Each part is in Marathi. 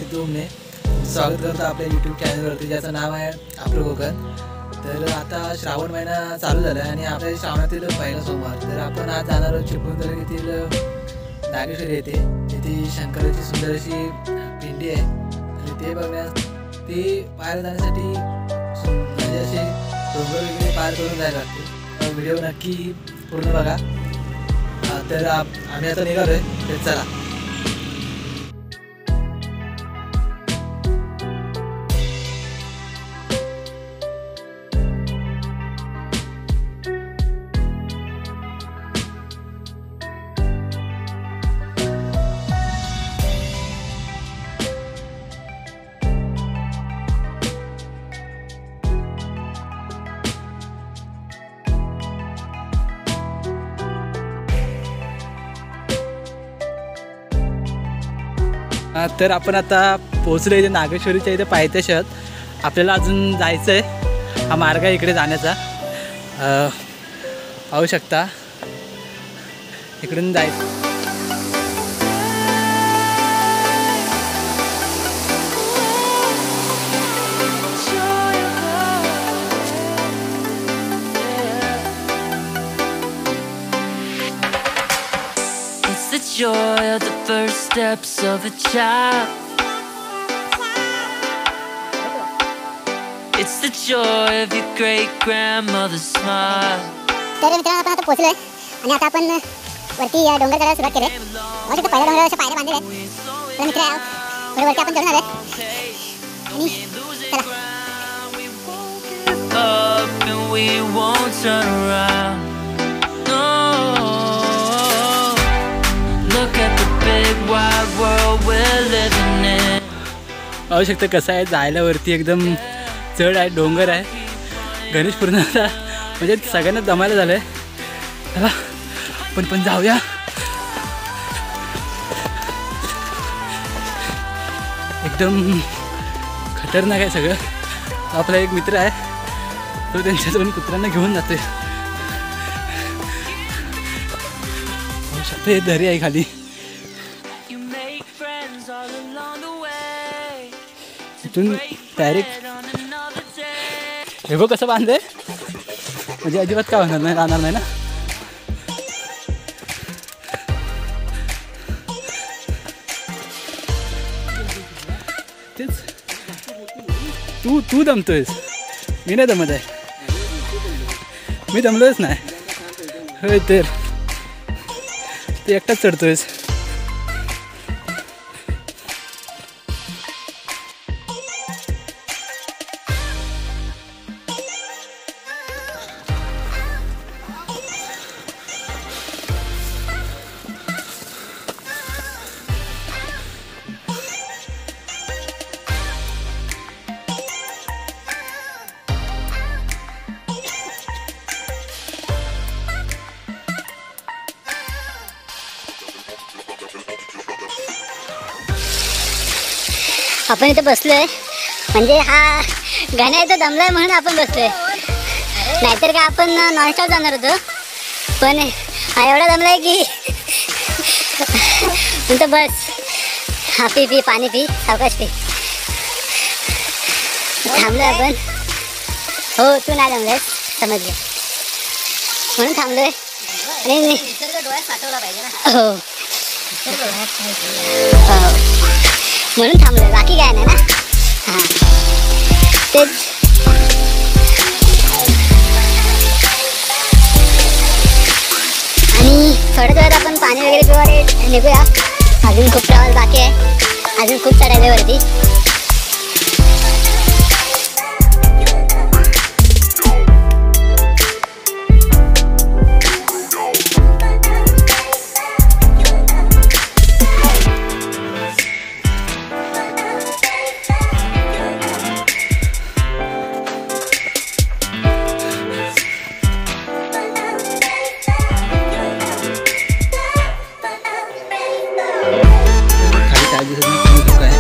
सिद्धू हुमने स्वागत करतो आपल्या यूट्यूब चॅनलवरती, ज्याचं नाव आहे आपलं कोकण. तर आता श्रावण महिना चालू झाला आहे आणि आपल्या श्रावणातील पहिला सोमवार. तर आपण आज जाणार आहोत चिपळूण तालुक्यातील नागेश्वरी येथे. तिथे शंकराची सुंदर अशी पिंडी आहे आणि ते बघण्यास ती पाहायला जाण्यासाठी म्हणजे असे डोंगर वगैरे पार करून जायला लागते. व्हिडिओ नक्की पूर्ण बघा. तर आम्ही आता निघालो आहे, तर चला. तर आपण आता पोहोचलो इथे नागेश्वरीच्या इथे पायथ्याशी. आपल्याला अजून जायचं आहे. हा मार्ग आहे इकडे जाण्याचा, पाहू शकता. इकडून जायचं. Joy of the first steps of a child. It's the joy of your great grandmother's smile. तर मित्रांनो आपण आता पोहोचलोय आणि आता आपण वरती या डोंगर चढायला सुरुवात केली. मग तिथे पहिल्या डोंगरावर अशा पायऱ्या बांधलेल्या आहेत. तर मित्र बरोबर वरती आपण चढून आलोय आणि चला. Up and we won't turn around. पाहू शकता कसं आहे जायला वरती. एकदम चढ आहे, डोंगर आहे. गणेश पूर्ण आता म्हणजे सगळ्यांना दमायला झालं आहे. चला पण जाऊया. एकदम खतरनाक आहे सगळं. आपला एक मित्र आहे, तो त्यांच्या दोन कुत्र्यांना घेऊन जातोय. पाहू शकता हे दरी आहे खाली. इथून डायरेक्ट हे बघ कसं बांधलंय, म्हणजे अजिबात काय होणार नाही, राहणार नाही ना. तेच तू दमतोयस, मी नाही दमत आहे. मी दमलोच नाही. होय तर ते एकटाच चढतोयस. आपण इथे बसलोय म्हणजे हा गाणं इथं दमलाय म्हणून आपण बसलोय. नाहीतर का आपण नॉनस्टॉप जाणार होतो, पण हा एवढा दमलाय की म्हणतो बस. हा पी पाणी पी, सावकाश पी. थांबलोय आपण. हो तू नाही दमलाय समजलं म्हणून थांबलोय. आणि डोळ्यात साठवला पाहिजे ना. हो म्हणून थांबलोय, बाकी काय नाही ना. हां तेच. आणि थोड्याच वेळात आपण पाणी वगैरे पिवायला निघूया. अजून खूप प्रवास बाकी आहे, अजून खूप चढायला वरती. खाली काय दिसत नाही,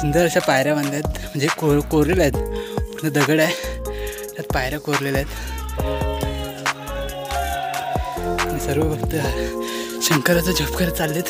सुंदर अशा पायऱ्या बांधल्या आहेत, म्हणजे कोरलेल्या आहेत, पूर्ण दगड आहे, त्यात पायऱ्या कोरलेल्या आहेत आणि सर्व भक्त शंकराचा जप करत चाललेत.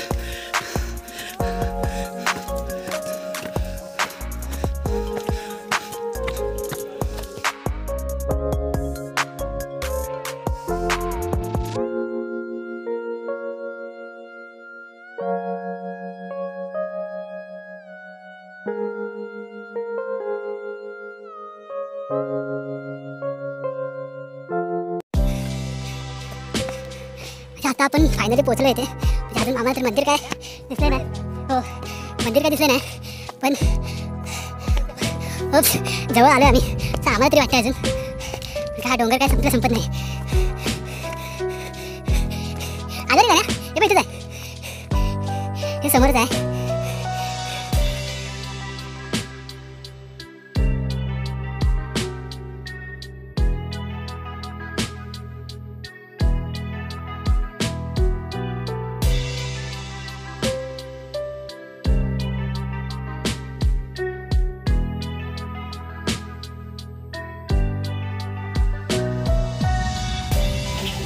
आता आपण फायनली पोहोचलो इथे. अजून आम्हाला तर मंदिर काय दिसलं नाही. हो, मंदिर काय दिसलं नाही, पण जवळ आलो आम्ही. आम्हाला तरी वाटतं अजून हा डोंगर काय संपत नाही. आलं रे गाड्या, हे पण इथेच आहे, हे समोरच आहे.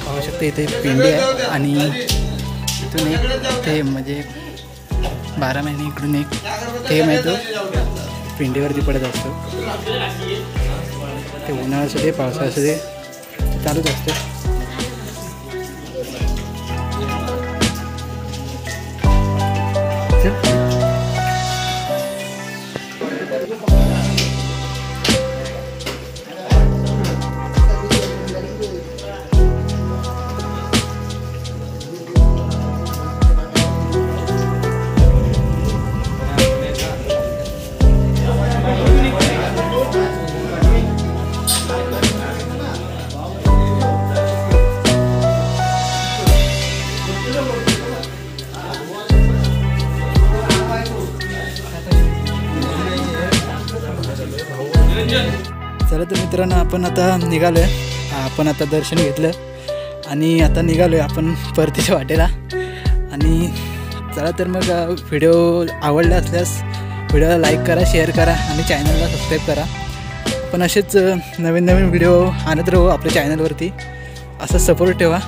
पाहू शकते इथे पिंडी आहे आणि इथून एक ते म्हणजे 12 महिने इकडून एक थेंब आहे, तो पिंडीवरती पडत असतो. ते उन्हाळा असू दे पावसाळा असू दे ते चालूच असतं. चला तर मित्रांनो, आपण आता निघालो आहे. आपण आता दर्शन घेतलं आणि आता निघालो आहे आपण परतीच्या वाटेला. आणि चला तर मग व्हिडिओ आवडला असल्यास व्हिडिओला लाईक करा, शेअर करा आणि चॅनलला सबस्क्राईब करा. आपण असेच नवीन नवीन व्हिडिओ आणत राहू आपल्या चॅनलवरती. असं सपोर्ट ठेवा.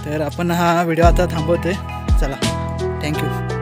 तर आपण हा व्हिडिओ आता थांबवतो आहे. चला, थँक्यू.